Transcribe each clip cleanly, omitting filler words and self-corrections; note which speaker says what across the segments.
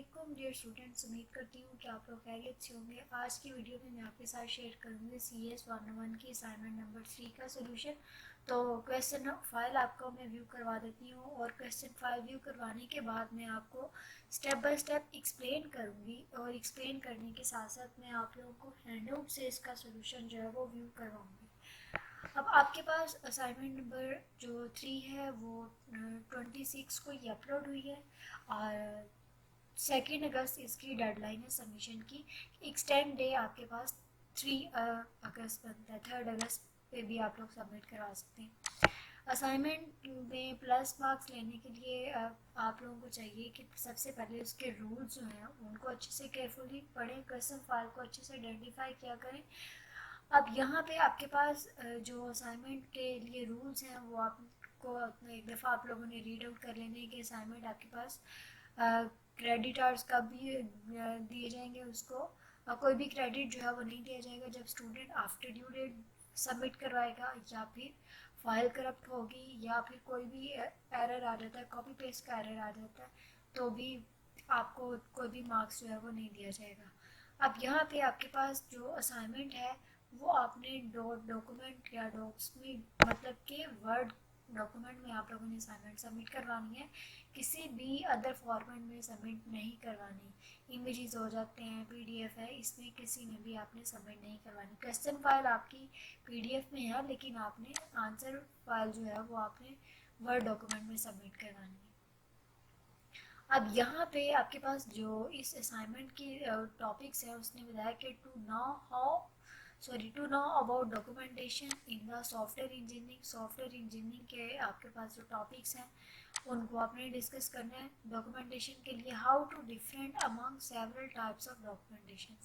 Speaker 1: अस्सलाम dear students, उम्मीद करती हूँ कि आप लोग खैरियत से होंगे। आज की वीडियो में मैं आपके साथ शेयर करूँगी CS 101 की असाइनमेंट नंबर 3 का सोल्यूशन। तो क्वेश्चन फाइल आपको मैं व्यू करवा देती हूँ और क्वेश्चन फाइल व्यू करवाने के बाद मैं आपको स्टेप बाय स्टेप एक्सप्लेन करूँगी और एक्सप्लेन करने के साथ साथ मैं आप लोगों को हैंडआउट से इसका सोल्यूशन जो है वो व्यू करवाऊँगी। अब आपके पास असाइनमेंट नंबर जो 3 है वो 26 को ही अपलोड हुई है और 2 अगस्त इसकी डेडलाइन है सबमिशन की। एक्सटेंड डे आपके पास 3 अगस्त बनता है। 3 अगस्त पे भी आप लोग सबमिट करवा सकते हैं। असाइनमेंट में प्लस मार्क्स लेने के लिए आप लोगों को चाहिए कि सबसे पहले उसके रूल्स जो हैं उनको अच्छे से केयरफुली पढ़ें, क्वेश्चन फाइल को अच्छे से आइडेंटिफाई किया करें। अब यहाँ पे आपके पास जो असाइनमेंट के लिए रूल्स हैं वो आपको एक दफ़ा आप लोगों ने रीड आउट कर लेने कि असाइनमेंट आपके पास क्रेडिट आवर्स कब भी दिए जाएंगे उसको। कोई भी क्रेडिट जो है वो नहीं दिया जाएगा जब student after due date submit करवाएगा, या फिर फाइल करप्ट होगी, या फिर कोई भी एरर आ जाता है, कॉपी पेस्ट का एरर आ जाता है, तो भी आपको कोई भी मार्क्स जो है वो नहीं दिया जाएगा। अब यहाँ पे आपके पास जो असाइनमेंट है वो आपने डॉक्यूमेंट या डॉक्स में मतलब के वर्ड डॉक्यूमेंट में आप लोगों ने असाइनमेंट सबमिट करवानी है, किसी भी अदर फॉर्मेट में सबमिट नहीं करवानी। इमेजेस हो जाते हैं, PDF है, इसमें किसी में भी आपने सबमिट नहीं करवानी। क्वेश्चन फाइल आपकी PDF में है लेकिन आपने आंसर फाइल जो है वो आपने वर्ड डॉक्यूमेंट में सबमिट करवानी है। अब यहाँ पे आपके पास जो इस असाइनमेंट की टॉपिक्स है उसने बताया कि to know about documentation in the software engineering के आपके पास जो टॉपिक्स हैं उनको आपने डिस्कस करना है। डॉक्यूमेंटेशन के लिए how to different among several types of documentation,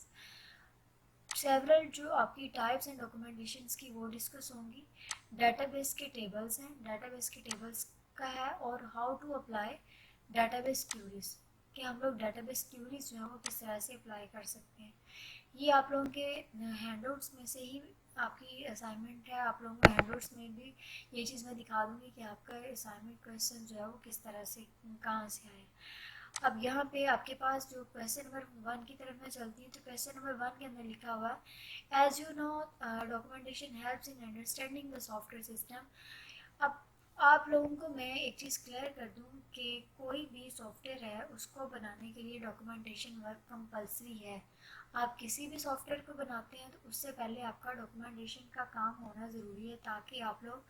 Speaker 1: several जो आपकी टाइप्स हैं डॉक्यूमेंटेशन की वो डिस्कस होंगी। डाटाबेस के टेबल्स हैं, डाटाबेस के टेबल्स का है, और how to apply database queries, कि हम लोग डाटाबेस क्यूरीज जो है वो किस तरह से अप्लाई कर सकते हैं। ये आप लोगों के हैंडआउट्स में से ही आपकी असाइनमेंट है। आप लोगों को हैंडआउट्स में भी ये चीज़ मैं दिखा दूँगी कि आपका असाइनमेंट क्वेश्चन जो है वो किस तरह से कहाँ से आए। अब यहाँ पे आपके पास जो क्वेश्चन नंबर 1 की तरफ मैं चलती हूँ तो क्वेश्चन नंबर 1 के अंदर लिखा हुआ है as you know documentation helps in understanding the software system. अब आप लोगों को मैं एक चीज़ क्लियर कर दूं कि कोई भी सॉफ्टवेयर है उसको बनाने के लिए डॉक्यूमेंटेशन वर्क कंपलसरी है। आप किसी भी सॉफ्टवेयर को बनाते हैं तो उससे पहले आपका डॉक्यूमेंटेशन का काम होना ज़रूरी है, ताकि आप लोग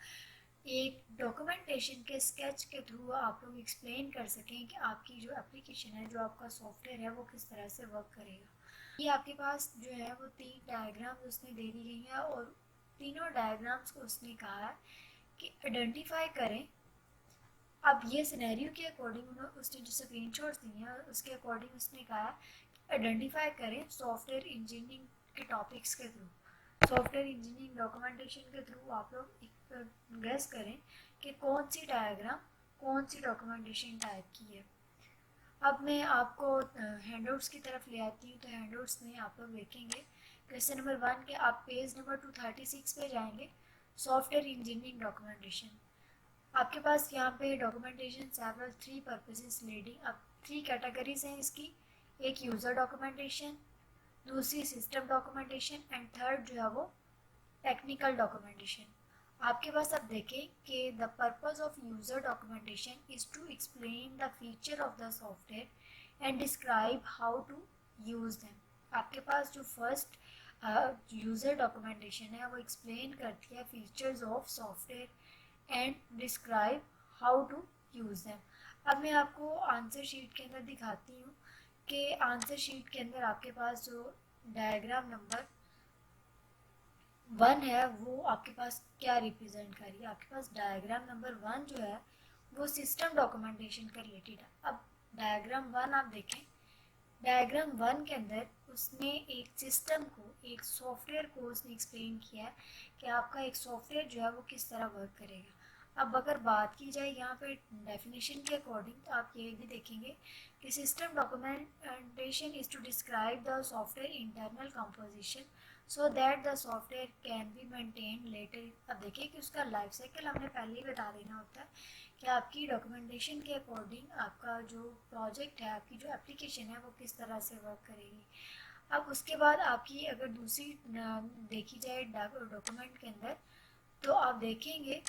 Speaker 1: एक डॉक्यूमेंटेशन के स्केच के थ्रू आप लोग एक्सप्लेन कर सकें कि आपकी जो एप्लीकेशन है, जो आपका सॉफ्टवेयर है, वो किस तरह से वर्क करेगा। ये आपके पास जो है वो 3 डायग्राम्स उसने दे दी गई है और तीनों डायग्राम्स को उसने कहा है कि आइडेंटिफाई करें। अब ये सिनेरियो के अकॉर्डिंग उसने जो स्क्रीनशॉट्स दिए हैं उसके अकॉर्डिंग उसने कहा है आइडेंटिफाई करें सॉफ्टवेयर इंजीनियरिंग के टॉपिक्स के थ्रू, सॉफ्टवेयर इंजीनियरिंग डॉक्यूमेंटेशन के थ्रू आप लोग गेस करें कि कौन सी डायग्राम कौन सी डॉक्यूमेंटेशन टाइप की है। अब मैं आपको हैंडआउट्स की तरफ ले आती हूँ। तो हैंडआउट्स में आप लोग देखेंगे क्वेश्चन नंबर 1 के आप पेज नंबर 236 पे जाएंगे, सॉफ्टवेयर इंजीनियरिंग डॉक्यूमेंटेशन। आपके पास यहाँ पे डॉक्यूमेंटेशन सेवरल 3 पर्पसेस लीडिंग। अब 3 कैटेगरीज हैं इसकी, एक यूज़र डॉक्यूमेंटेशन, दूसरी सिस्टम डॉक्यूमेंटेशन, एंड थर्ड जो है वो टेक्निकल डॉक्यूमेंटेशन। आपके पास अब देखें कि the purpose of user documentation is to explain the feature of the software and describe how to use them. आपके पास जो फर्स्ट यूज़र डॉक्यूमेंटेशन है वो एक्सप्लेन करती है features of software and describe how to use them. अब मैं आपको आंसर शीट के अंदर दिखाती हूँ कि आंसर शीट के अंदर आपके पास जो डायग्राम नंबर 1 है वो आपके पास क्या रिप्रेजेंट कर रही है। आपके पास डायग्राम नंबर 1 जो है वो सिस्टम डॉक्यूमेंटेशन का रिलेटेड है। अब डायग्राम 1 आप देखें, डायग्राम 1 के अंदर उसने एक सिस्टम को, एक सॉफ्टवेयर को उसने एक्सप्लेन किया है कि आपका एक सॉफ्टवेयर जो है वो किस तरह वर्क करेगा। अब अगर बात की जाए यहाँ पे डेफिनेशन के अकॉर्डिंग तो आप ये भी देखेंगे कि system documentation is to describe the software internal composition. So that the software can be maintain later. अब देखिए कि उसका लाइफ साइकिल हमने पहले ही बता देना होता है कि आपकी डॉक्यूमेंटेशन के अकॉर्डिंग आपका जो प्रोजेक्ट है, आपकी जो एप्लीकेशन है, वो किस तरह से वर्क करेगी। अब उसके बाद आपकी अगर दूसरी देखी जाए डॉक्यूमेंट के अंदर, तो आप देखेंगे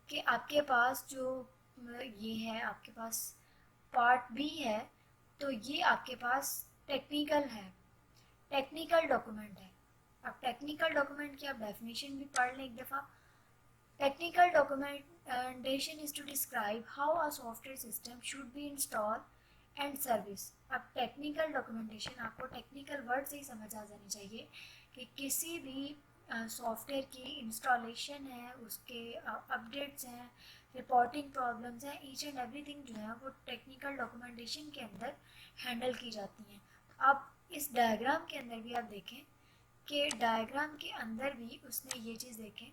Speaker 1: कि आपके पास जो ये है, आपके पास पार्ट बी है, तो ये आपके पास टेक्निकल है, टेक्निकल डॉक्यूमेंट है। अब टेक्निकल डॉक्यूमेंट की आप डेफिनेशन भी पढ़ लें एक दफ़ा। Technical documentation is to describe how a software system should be install and service. अब टेक्निकल डॉक्यूमेंटेशन आपको टेक्निकल वर्ड से ही समझ आ जानी चाहिए कि किसी भी सॉफ्टवेयर की इंस्टॉलेशन है, उसके अपडेट्स हैं, रिपोर्टिंग प्रॉब्लम्स हैं, ईच एंड एवरीथिंग जो है वो टेक्निकल डॉक्यूमेंटेशन के अंदर हैंडल की जाती हैं। अब इस डायग्राम के अंदर भी आप देखें कि डायग्राम के अंदर भी उसने ये चीज़ देखें।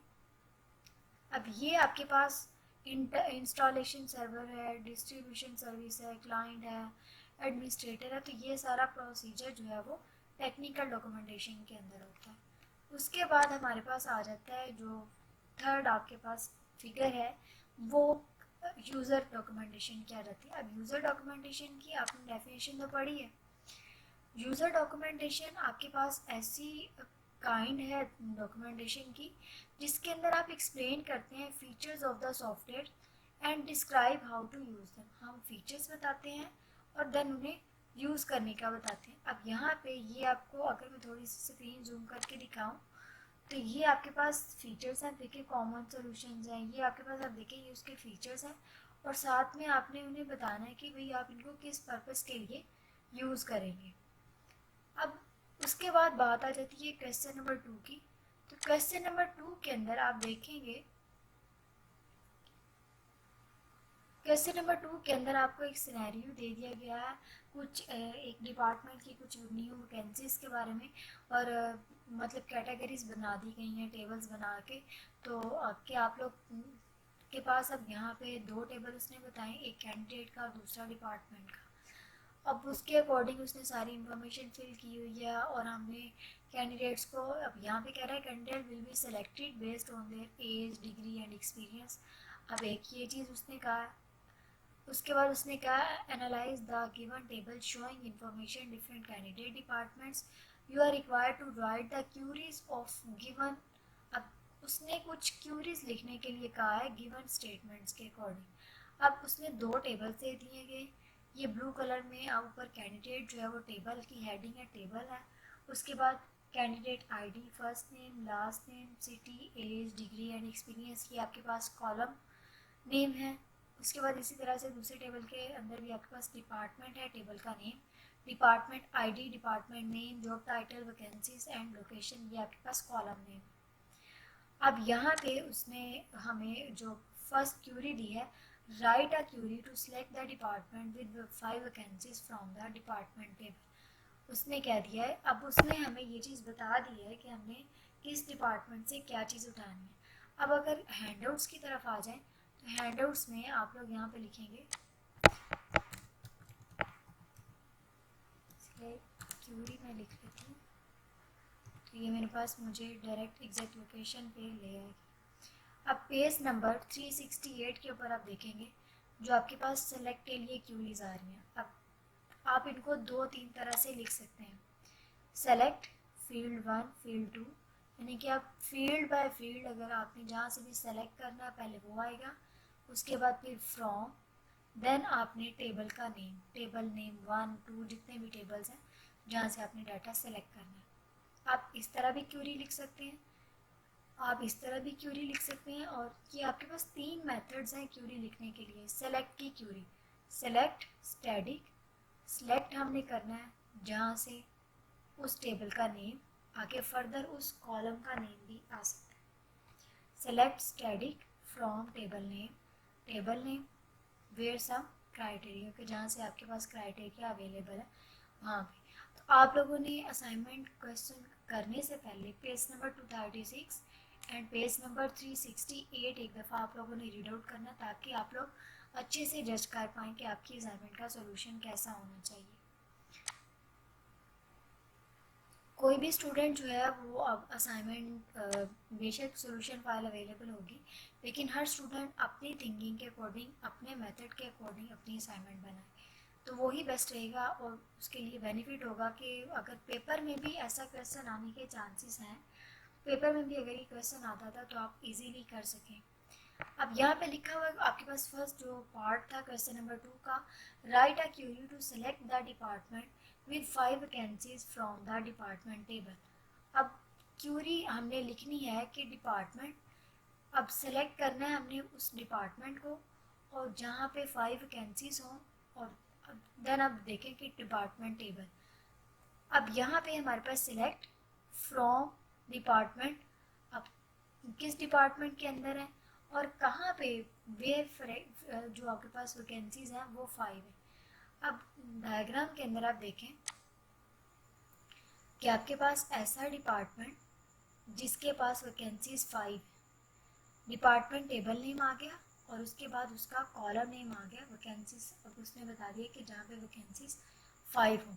Speaker 1: अब ये आपके पास इंस्टॉलेशन सर्वर है, डिस्ट्रीब्यूशन सर्विस है, क्लाइंट है, एडमिनिस्ट्रेटर है, तो ये सारा प्रोसीजर जो है वो टेक्निकल डॉक्यूमेंटेशन के अंदर होता है। उसके बाद हमारे पास आ जाता है जो थर्ड आपके पास फिगर है, वो यूज़र डॉक्यूमेंटेशन क्या रहती है। अब यूज़र डॉक्यूमेंटेशन की आपने डेफिनेशन तो पढ़ी है। यूज़र डॉक्यूमेंटेशन आपके पास ऐसी काइंड है डॉक्यूमेंटेशन की जिसके अंदर आप एक्सप्लेन करते हैं features of the software and describe how to use them. हम फीचर्स बताते हैं और देन उन्हें यूज़ करने का बताते हैं। अब यहाँ पे ये आपको अगर मैं थोड़ी सी स्क्रीन जूम करके दिखाऊं, तो ये आपके पास फीचर्स हैं, देखिए कॉमन सॉल्यूशंस हैं, ये आपके पास आप देखें ये उसके फीचर्स हैं, और साथ में आपने उन्हें बताना है कि भाई आप इनको किस पर्पज़ के लिए यूज़ करेंगे। अब उसके बाद बात आ जाती है क्वेश्चन नंबर 2 की। तो क्वेश्चन नंबर 2 के अंदर आप देखेंगे, क्वेश्चन नंबर 2 के अंदर आपको एक सिनेरियो दे दिया गया है, कुछ एक डिपार्टमेंट की कुछ न्यू वैकेंसीज के बारे में, और मतलब कैटेगरीज बना दी गई हैं टेबल्स बना के। तो कि आप लोग के पास अब यहाँ पे दो टेबल उसने बताए, एक कैंडिडेट का और दूसरा डिपार्टमेंट का। अब उसके अकॉर्डिंग उसने सारी इन्फॉर्मेशन फिल की हुई है, और हमने कैंडिडेट्स को, अब यहाँ पे कह रहा है candidate will be selected based on their age, degree and experience. अब एक ये चीज़ उसने कहा। उसके बाद उसने कहा analyse the given table showing information different candidate departments, you are required to write the queries of given. अब उसने कुछ क्यूरीज लिखने के लिए कहा है गिवन स्टेटमेंट्स के अकॉर्डिंग। अब उसने दो टेबल से दिए गए, ये ब्लू कलर में ऊपर कैंडिडेट जो है वो टेबल की हेडिंग है, टेबल है। उसके बाद candidate ID, first name, last name, city, age, degree and experience, ये आपके पास कॉलम नेम है। उसके बाद इसी तरह से दूसरे टेबल के अंदर भी आपके पास डिपार्टमेंट है, टेबल का name, department ID, department name, job title, vacancies and location, ये आपके पास कॉलम नेम। अब यहाँ पे उसने हमें जो फर्स्ट क्यूरी दी है, write a query to select the department with 5 vacancies from the department table, उसने कह दिया है। अब उसने हमें ये चीज़ बता दी है कि हमने किस डिपार्टमेंट से क्या चीज़ उठानी है। अब अगर हैंडआउट्स की तरफ आ जाए, तो हैंडआउट्स में आप लोग यहाँ पे लिखेंगे, क्यूरी में लिख लेती हूँ, तो ये मेरे पास मुझे डायरेक्ट एग्जैक्ट लोकेशन पे ले आएगी। अब पेज नंबर 368 के ऊपर आप देखेंगे जो आपके पास सेलेक्ट के लिए क्यूरीज आ रही हैं। अब आप इनको 2-3 तरह से लिख सकते हैं। सेलेक्ट फील्ड 1, फील्ड 2, यानी कि आप फील्ड बाय फील्ड अगर आपने जहाँ से भी सेलेक्ट करना है पहले वो आएगा, उसके बाद फिर फ्रॉम, देन आपने टेबल का नेम, टेबल नेम 1, 2, जितने भी टेबल्स हैं जहाँ से आपने डाटा सेलेक्ट करना है। आप इस तरह भी क्यूरी लिख सकते हैं, आप इस तरह भी क्यूरी लिख सकते हैं, और ये आपके पास 3 मेथड्स हैं क्यूरी लिखने के लिए। सेलेक्ट की क्यूरी, सेलेक्ट स्टैटिक, सेलेक्ट हमने करना है जहाँ से उस टेबल का नेम, आगे फर्दर उस कॉलम का नेम भी आ सकता है। Select static from table name where some criteria के, जहाँ से आपके पास क्राइटेरिया अवेलेबल है वहाँ पे। तो आप लोगों ने असाइनमेंट क्वेश्चन करने से पहले page number 236 and page number 368 एक दफ़ा आप लोगों ने रीड आउट करना, ताकि आप लोग अच्छे से जज कर पाएँ कि आपकी असाइनमेंट का सोल्यूशन कैसा होना चाहिए। कोई भी स्टूडेंट जो है वो अब असाइनमेंट बेशक सॉल्यूशन फाइल अवेलेबल होगी, लेकिन हर स्टूडेंट अपनी थिंकिंग के अकॉर्डिंग, अपने मेथड के अकॉर्डिंग अपनी असाइनमेंट बनाए, तो वो ही बेस्ट रहेगा और उसके लिए बेनिफिट होगा कि अगर पेपर में भी ऐसा क्वेश्चन आने के चांसेस हैं, पेपर में भी अगर ये क्वेश्चन आता था तो आप इजीली कर सकें। अब यहाँ पे लिखा हुआ है आपके पास फर्स्ट जो पार्ट था क्वेश्चन नंबर 2 का, write a query to select the department with 5 vacancies from the department table. अब क्यूरी हमने लिखनी है कि डिपार्टमेंट, अब सेलेक्ट करना है हमने उस डिपार्टमेंट को और जहाँ पे 5 वैकेंसीज हों, और देन अब देखें कि डिपार्टमेंट टेबल। अब यहाँ पे हमारे पास सिलेक्ट फ्रॉम डिपार्टमेंट, अब किस डिपार्टमेंट के अंदर है और कहाँ पे, वेयर जो आपके पास वैकेंसीज हैं वो 5 है। अब डायग्राम के अंदर आप देखें कि आपके पास ऐसा डिपार्टमेंट जिसके पास वैकेंसीज 5, डिपार्टमेंट टेबल नेम आ गया और उसके बाद उसका कॉलम नेम आ गया वैकेंसीज। अब उसने बता दिया कि जहाँ पे वैकेंसीज 5 हो,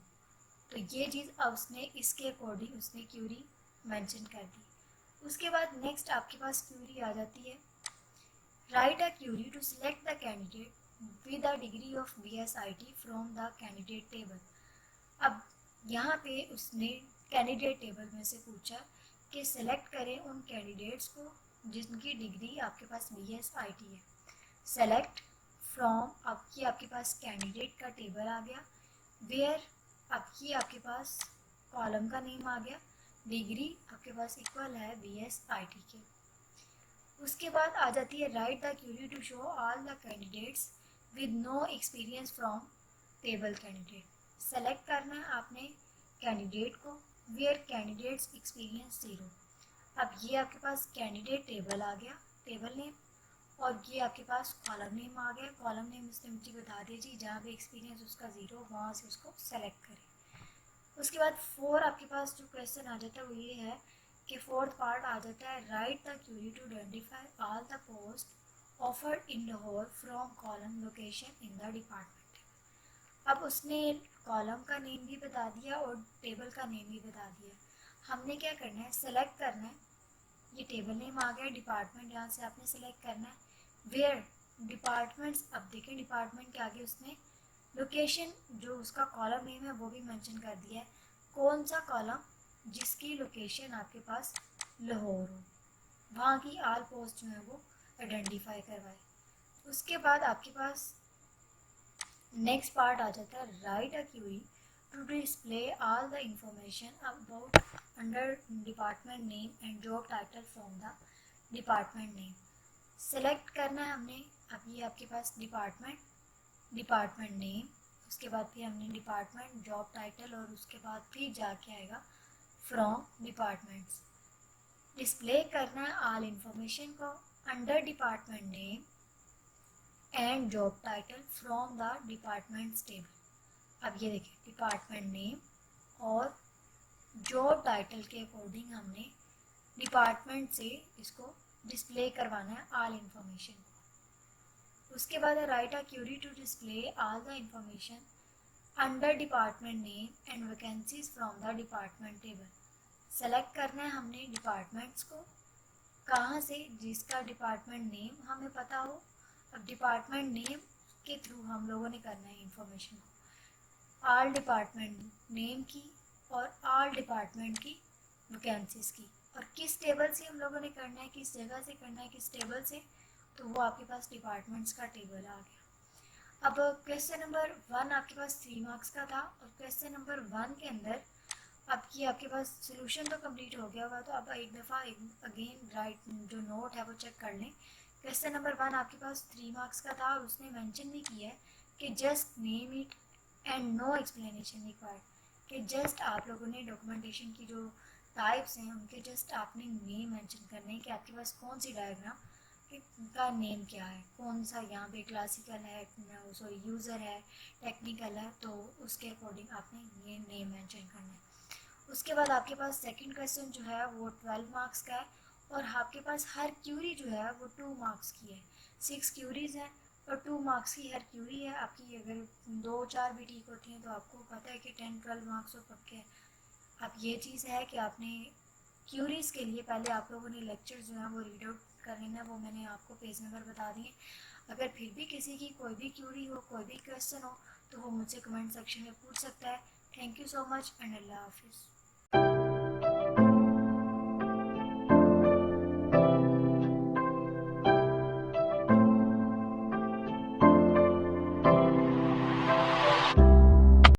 Speaker 1: तो ये चीज़ अब उसने इसके अकॉर्डिंग उसने क्यूरी मेंशन कर दी। उसके बाद नेक्स्ट आपके पास क्यूरी आ जाती है, write a query to select the candidate with a degree of BSIT from the candidate table. अब यहाँ पे उसने कैंडिडेट टेबल में से पूछा कि सिलेक्ट करें उन कैंडिडेट्स को जिनकी डिग्री आपके पास BSIT है। सेलेक्ट फ्रॉम, आपकी आपके पास कैंडिडेट का टेबल आ गया, वेयर आपके पास कॉलम का नेम आ गया, डिग्री आपके पास इक्वल है BSIT के। उसके बाद आ जाती है write the query to show all the candidates with no experience from table candidate. Select करना है आपने कैंडिडेट को वेयर कैंडिडेट्स एक्सपीरियंस 0। अब ये आपके पास कैंडिडेट टेबल आ गया, टेबल नेम, और ये आपके पास कॉलम नेम आ गया, कॉलम नेम इसने मुझे बता दिया जी, जहाँ भी एक्सपीरियंस उसका 0 वहाँ से उसको सेलेक्ट करें। उसके बाद 4 आपके पास जो क्वेश्चन आ जाता है वो ये है कि फोर्थ पार्ट आ जाता है, write the query to identify all the post offered in Lahore from column location in the department. अब उसने कॉलम का नेम भी बता दिया और टेबल का नेम भी बता दिया। हमने क्या करना है, सेलेक्ट करना है, ये टेबल नेम आ गया, डिपार्टमेंट यहाँ से आपने सेलेक्ट करना है, वेयर डिपार्टमेंट्स। अब देखें डिपार्टमेंट के आगे उसने लोकेशन, जो उसका कॉलम नेम है वो भी मेंशन कर दिया है, कौन सा कॉलम जिसकी लोकेशन आपके पास लाहौर हो, वहाँ की आल पोस्ट जो है वो आइडेंटिफाई करवाए। उसके बाद आपके पास नेक्स्ट पार्ट आ जाता है, write a query to display all the information about under department name and job title from the department name. Select करना है हमने, अब ये आपके पास डिपार्टमेंट नेम, उसके बाद फिर हमने डिपार्टमेंट जॉब टाइटल और उसके बाद फिर जाके आएगा फ्रॉम डिपार्टमेंट्स। डिस्प्ले करना है ऑल इंफॉर्मेशन को under department name and job title from the departments table. अब ये देखिए डिपार्टमेंट नेम और जॉब टाइटल के अकॉर्डिंग हमने डिपार्टमेंट से इसको डिस्प्ले करवाना है ऑल इंफॉर्मेशन। उसके बाद write a query to display all the information under department name and vacancies from the department table. Select करना है हमने डिपार्टमेंट्स को, कहाँ से, जिसका डिपार्टमेंट नेम हमें पता हो। अब डिपार्टमेंट नेम के थ्रू हम लोगों ने करना है इंफॉर्मेशन को, ऑल डिपार्टमेंट नेम की और ऑल डिपार्टमेंट की वैकेंसीज की, और किस टेबल से हम लोगों ने करना है, किस जगह से करना है, किस टेबल से, तो वो आपके पास डिपार्टमेंट्स का टेबल आ गया। अब क्वेश्चन नंबर 1 आपके पास 3 मार्क्स का था और क्वेश्चन नंबर 1 के अंदर आपकी आपके पास सोल्यूशन तो कंप्लीट हो गया होगा, तो अब एक दफ़ा अगेन राइट जो नोट है वो चेक कर लें। क्वेश्चन नंबर 1 आपके पास 3 मार्क्स का था और उसने मेंशन भी किया है कि just name it and no explanation required, कि जस्ट आप लोगों ने डॉक्यूमेंटेशन की जो टाइप्स हैं उनके जस्ट आपने नेम मेंशन करने हैं कि आपके पास कौन सी डायग्राम का नेम क्या है, कौन सा यहाँ पे क्लासिकल है, सॉरी यूज़र है, टेक्निकल है, तो उसके अकॉर्डिंग आपने ये नेम मेंशन करना है। उसके बाद आपके पास सेकंड क्वेश्चन जो है वो 12 मार्क्स का है और आपके पास हर क्यूरी जो है वो 2 मार्क्स की है। 6 क्यूरीज़ हैं और 2 मार्क्स की हर क्यूरी है आपकी। अगर 2-4 भी ठीक होती हैं तो आपको पता है कि 10-12 मार्क्स तो पक्के हैं। अब ये चीज़ है कि आपने क्यूरीज़ के लिए पहले आप लोगों ने लेक्चर जो है वो रीड आउट कर लेना, वो मैंने आपको पेज नंबर बता दिए। अगर फिर भी किसी की कोई भी क्यूरी हो, कोई भी क्वेश्चन हो, तो वो मुझसे कमेंट सेक्शन में पूछ सकता है। Thank you so much and अल्लाह हाफिज़।